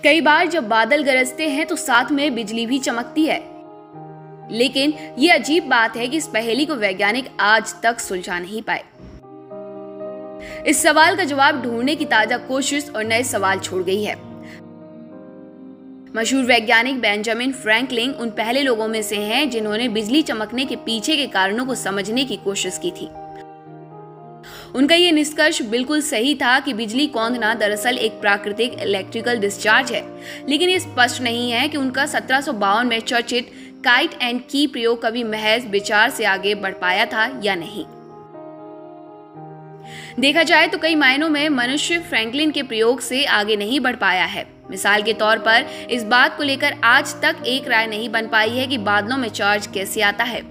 कई बार जब बादल गरजते हैं तो साथ में बिजली भी चमकती है, लेकिन ये अजीब बात है कि इस पहेली को वैज्ञानिक आज तक सुलझा नहीं पाए। इस सवाल का जवाब ढूंढने की ताजा कोशिश और नए सवाल छोड़ गई है। मशहूर वैज्ञानिक बेंजामिन फ्रैंकलिन उन पहले लोगों में से हैं जिन्होंने बिजली चमकने के पीछे के कारणों को समझने की कोशिश की थी। उनका यह निष्कर्ष बिल्कुल सही था कि बिजली कौंधना दरअसल एक प्राकृतिक इलेक्ट्रिकल डिस्चार्ज है, लेकिन ये स्पष्ट नहीं है कि उनका 1752 में चर्चित काइट एंड की प्रयोग कभी महज विचार से आगे बढ़ पाया था या नहीं। देखा जाए तो कई मायनों में मनुष्य फ्रैंकलिन के प्रयोग से आगे नहीं बढ़ पाया है। मिसाल के तौर पर इस बात को लेकर आज तक एक राय नहीं बन पाई है कि बादलों में चार्ज कैसे आता है।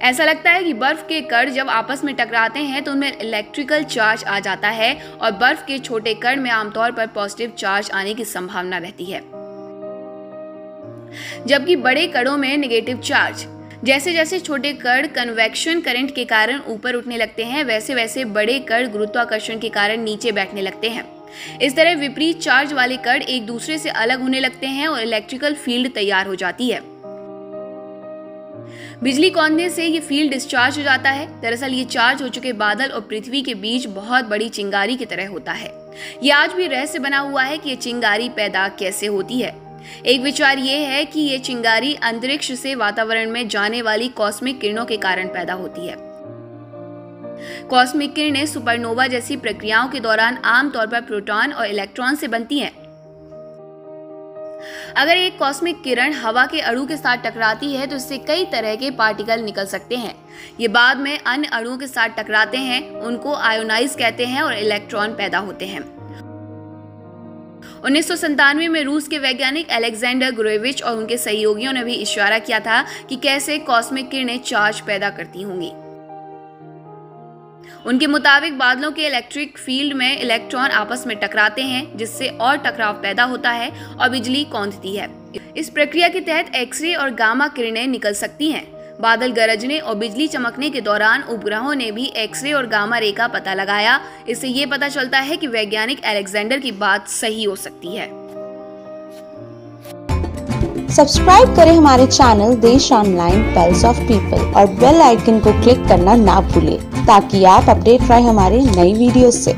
ऐसा लगता है कि बर्फ के कण जब आपस में टकराते हैं तो उनमें इलेक्ट्रिकल चार्ज आ जाता है और बर्फ के छोटे कण में आमतौर पर पॉजिटिव चार्ज आने की संभावना रहती है, जबकि बड़े कणों में नेगेटिव चार्ज। जैसे जैसे छोटे कण कन्वेक्शन करंट के कारण ऊपर उठने लगते हैं, वैसे वैसे बड़े कण गुरुत्वाकर्षण के कारण नीचे बैठने लगते हैं। इस तरह विपरीत चार्ज वाले कण एक दूसरे से अलग होने लगते हैं और इलेक्ट्रिकल फील्ड तैयार हो जाती है। बिजली कौंधने से ये फील्ड डिस्चार्ज हो जाता है। दरअसल ये चार्ज हो चुके बादल और पृथ्वी के बीच बहुत बड़ी चिंगारी की तरह होता है। ये आज भी रहस्य बना हुआ है कि ये चिंगारी पैदा कैसे होती है। एक विचार ये है कि ये चिंगारी अंतरिक्ष से वातावरण में जाने वाली कॉस्मिक किरणों के कारण पैदा होती है। कॉस्मिक किरणें सुपरनोवा जैसी प्रक्रियाओं के दौरान आमतौर पर प्रोटॉन और इलेक्ट्रॉन से बनती हैं। अगर एक कॉस्मिक किरण हवा के अणु के साथ टकराती है तो इससे कई तरह के पार्टिकल निकल सकते हैं। ये बाद में अन्य अणुओं के साथ टकराते हैं, उनको आयोनाइज कहते हैं और इलेक्ट्रॉन पैदा होते हैं। 1997 में रूस के वैज्ञानिक अलेक्जेंडर गुरेविच और उनके सहयोगियों ने भी इशारा किया था कि कैसे कॉस्मिक किरणें चार्ज पैदा करती होंगी। उनके मुताबिक बादलों के इलेक्ट्रिक फील्ड में इलेक्ट्रॉन आपस में टकराते हैं, जिससे और टकराव पैदा होता है और बिजली कौंधती है। इस प्रक्रिया के तहत एक्सरे और गामा किरणें निकल सकती हैं। बादल गरजने और बिजली चमकने के दौरान उपग्रहों ने भी एक्सरे और गामा रे का पता लगाया। इससे ये पता चलता है कि वैज्ञानिक अलेक्जेंडर की बात सही हो सकती है। सब्सक्राइब करें हमारे चैनल देश ऑनलाइन पल्स ऑफ पीपल और बेल आइकन को क्लिक करना ना भूलें ताकि आप अपडेट रहे हमारे नई वीडियो से।